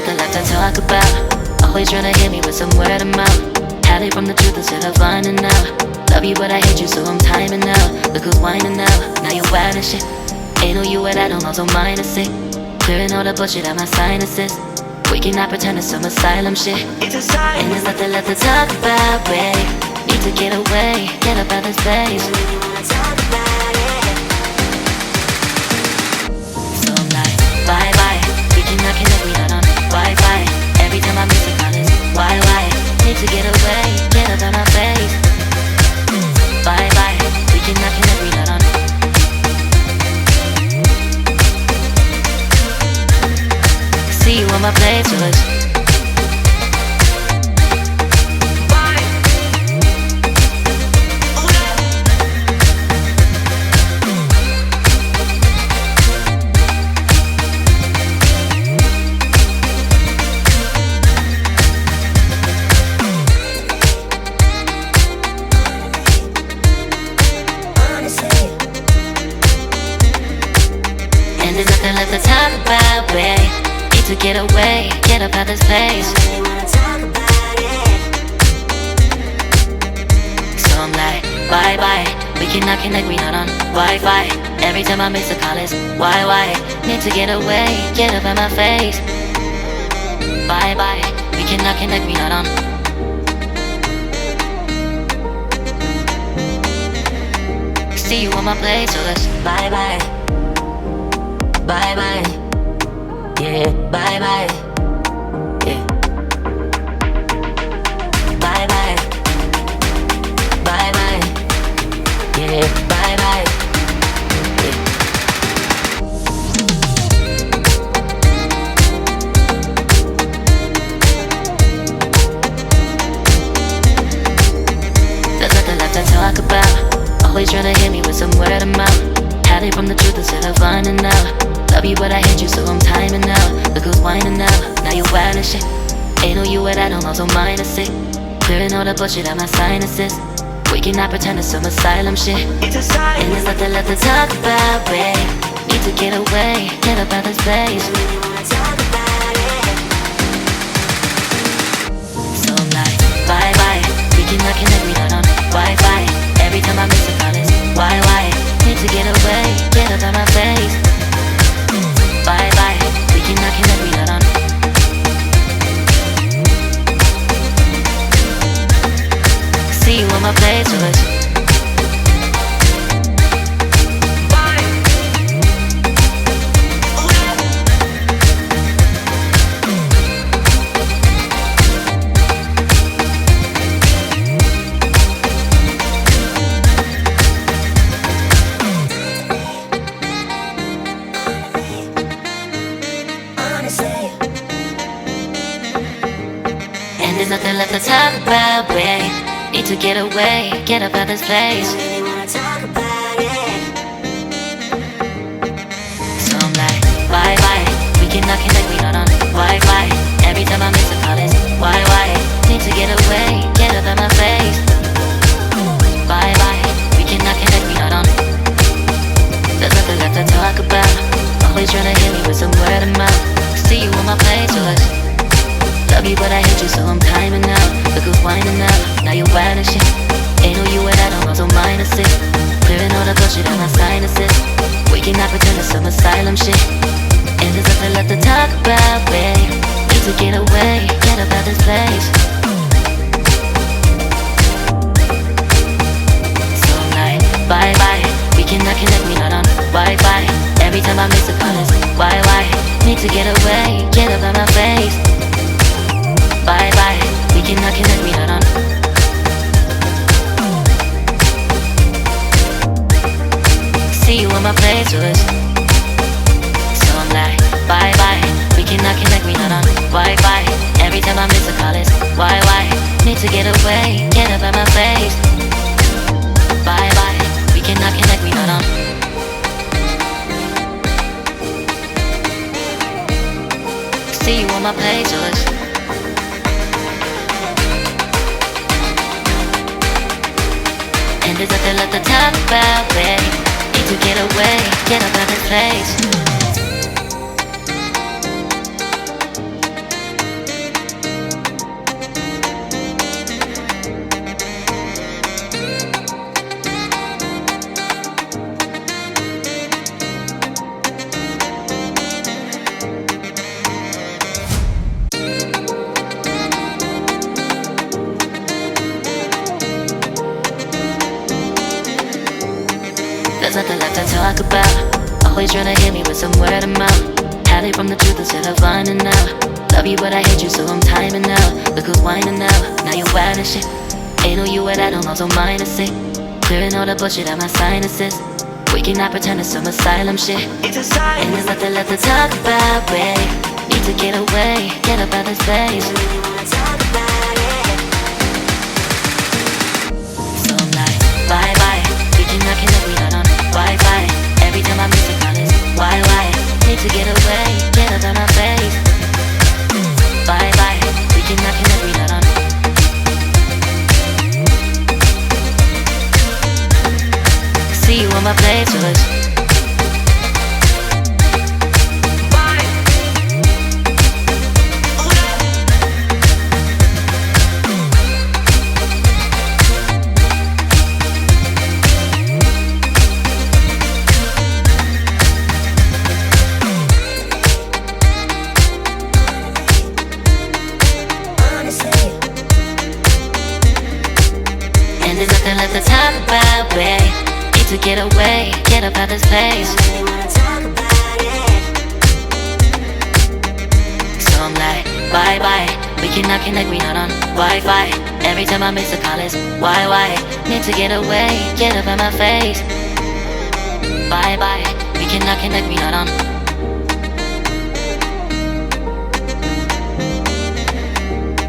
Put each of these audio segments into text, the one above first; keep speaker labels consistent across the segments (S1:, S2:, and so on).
S1: nothing left to talk about. Always trying to hit me with some word of mouth. Hide it from the truth instead of finding out. Love you but I hate you so I'm timing out. Look who's whining now, now you wild and shit. Ain't no you and I don't know, so mine is sick. Clearing all the bullshit out my sinuses. We cannot pretend it's some asylum shit. It's a sign. And there's nothing left to talk about, babe. Need to get away, get up out this place. So I'm like, bye bye. We cannot connect, we not on Wi-Fi. Every time I miss a call it's why? Need to get away, get up out my face. Bye bye. We cannot connect, we not on. See you on my playlist. And there's nothing left to talk about, babe. Need to get away, get up out this place. So I'm like, bye bye. We cannot connect, we not on Wi-Fi. Every time I miss a call it's why? Need to get away, get up out my face. Bye bye. We cannot connect, we not on. See you on my place, so let's bye bye. Bye bye. Yeah, bye bye. Yeah. Bye bye. Bye bye. Yeah, bye bye. Yeah. There's nothing left to talk about. Always trying to hit me with some word of mouth. Hide it from the truth instead of finding out. Love you but I hate you so I'm timing out. Look who's whining now, now you wild and shit. Ain't no you and I don't know, so mine is sick. Clearing all the bullshit out my sinuses. We cannot pretend it's some asylum shit. It's a sign. And there's nothing left to talk about, babe. Need to get away, get up out this place. So I'm like, bye bye. We cannot connect, we not on Wi-Fi. Every time I miss a call it's why? Need to get away, get up out my face. Bye bye, we cannot connect, we not on. See you on my playlist. And there's nothing left to talk about, babe. Need to get away, get up out this place. So I'm like, bye bye. We cannot connect, we not on Wi-Fi. Every time I miss a call it's why? Need to get away, get up out my face. Bye bye. We cannot connect, we not on. There's nothing left to talk about. Always trying to hit me with some word of mouth. See you on my playlist. Love you but I hate you so I'm timing out. Look who's whining now, now you wild and shit. Ain't no you and I don't know, so mine is sick. Clearing all the bullshit out my sinuses. We cannot pretend it's some asylum shit. And there's nothing left to talk about, babe. Need to get away, get up out this place. So I'm like, bye bye. We cannot connect, we not on Wi-Fi. Every time I miss a call it's why? Need to get away, get up out my face. Bye bye, we cannot connect, we not on. See you on my playlist. So I'm like, bye bye. We cannot connect, we not on Wi-Fi. Every time I miss a call it's why? Need to get away, get up out my face. Bye bye, we cannot connect, we not on. See you on my playlist. And there's nothing left to talk about, babe. Need to get away, get up out this place. nothing left to talk about. Always trying to hit me with some word of mouth. Hide it from the truth instead of finding out. Love you but I hate you so I'm timing out. Look who's whining now, now you're wild and shit. Ain't no you at I don't know, so mine is sick. Clearing all the bullshit out my sinuses. We cannot pretend it's some asylum shit. And there's nothing left to talk about, babe. Need to get away, get up out this place. So I'm like, bye bye. We cannot connect, we not on Wi-Fi. Every time I miss a call it's why? Need to get away, get up out my face. Bye bye. We cannot connect, we not on. See you on my playlist. And there's nothing left to talk about, babe. To get away, get up out this place. So I'm like, bye bye. We cannot connect, we not on Wi-Fi. Every time I miss a call it's why? Need to get away, get up out my face. Bye bye. We cannot connect, we not on.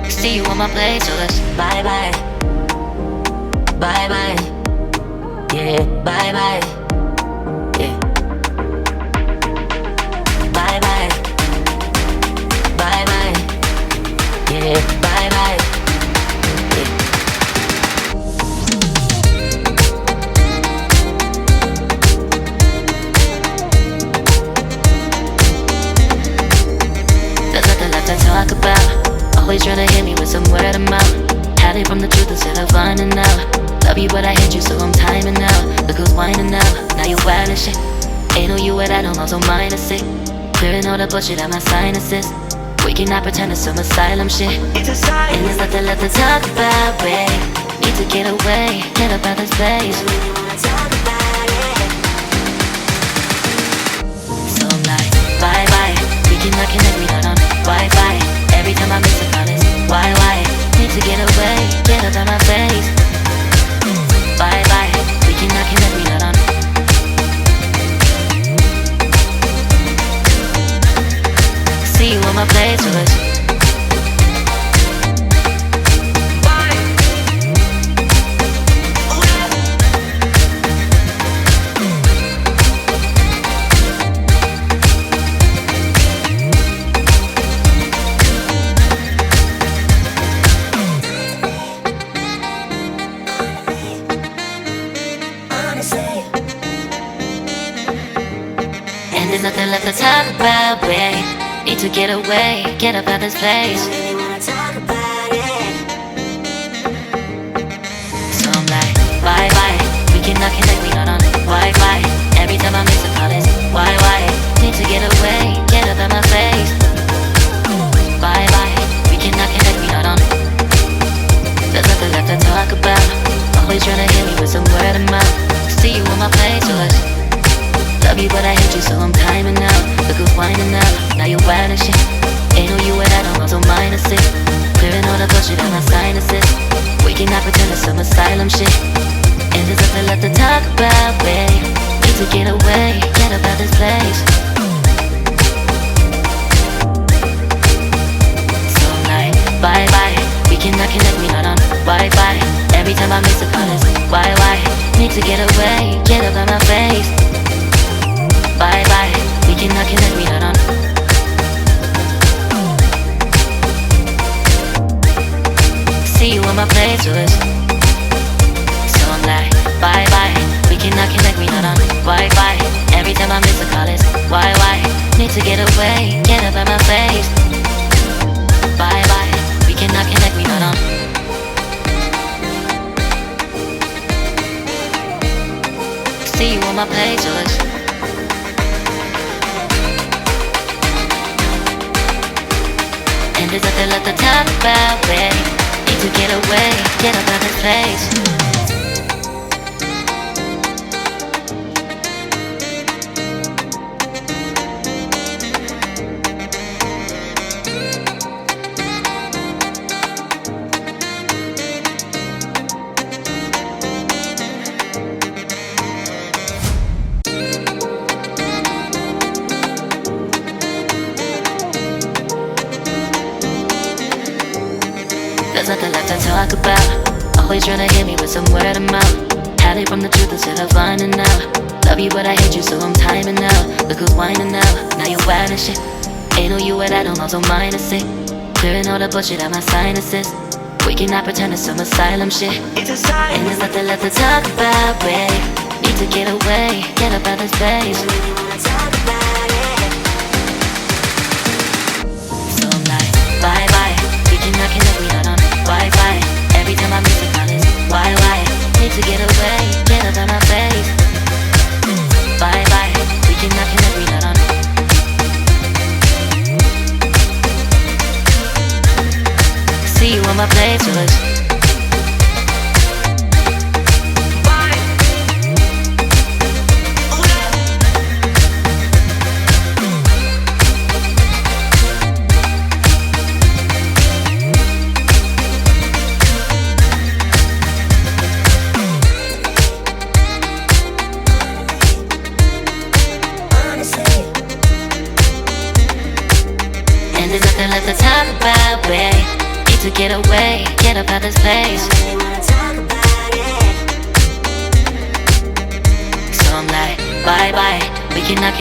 S1: See you on my place, so let's bye bye. Bye bye. Yeah, bye bye. Yeah. Bye bye. Bye bye. Yeah, bye bye. Yeah. There's nothing left to talk about. Always trying to hit me with some word of mouth. Hide it from the truth instead of finding out. Love you but I hate you so I'm timing out. Look who's whining now, now you're wild and shit. Ain't no you at I don't know, so mine is sick. Clearing all the bullshit out my sinuses. We cannot pretend it's some asylum shit. And there's nothing left to talk about, babe. Need to get away, get up out this place. So I'm like, bye bye. We cannot connect, we not on Wi-Fi. Every time I miss a call it's why? Need to get away, get up out my face. Bye bye, we cannot connect, we not on. See you on my playlist. And there's nothing left to talk about, babe. Need to get away, get up out this place. So I'm like, bye bye. We cannot connect, we not on Wi-Fi. Every time I miss a call it's why? Need to get away, get up out my face. Bye bye. We cannot connect, we not on. There's nothing left to talk about. Always trying to hit me with some word of mouth. See you on my playlist. Love you but I hate you so I'm timing out. Look who's whining now, now you're wild and shit. Ain't no you at I don't know, so mine is sick. Clearing all the bullshit out my sinuses. We cannot pretend it's some asylum shit. And there's nothing left to talk about, babe. Need to get away, get up out this place. So I'm like, bye bye. We cannot connect, we not on Wi-Fi. Every time I miss a call it's why? Need to get away, get up out my face. Bye bye, we cannot connect, we not on. See you on my playlist. So I'm like, bye bye, we cannot connect, we not on Wi-Fi. Every time I miss a call it's why? Need to get away, get up out my face. Bye bye, we cannot connect, we not on. See you on my playlist. And there's nothing left to talk about, babe. Need to get away, get up out this place. talk about. Always trying to hit me with some word of mouth. Hide it from the truth instead of finding out. Love you but I hate you so I'm timing out. Look who's whining now, now you're wild and shit. Ain't no you at I don't also minus it. Clearing all the bullshit out my sinuses. We cannot pretend it's some asylum shit. It's and there's nothing left to talk about, babe. Need to get away, get up out of space. Really wanna talk about it. So I'm like, bye bye. We cannot connect, we not on Wi-Fi. Every time I miss a call is why? Need to get away, get up out my face. Bye bye. We cannot connect, we not on. See you on my playlist. And there's nothing left to talk about, babe. Need to get away, get up out this place. I really wanna talk about it. So I'm like, bye bye. We cannot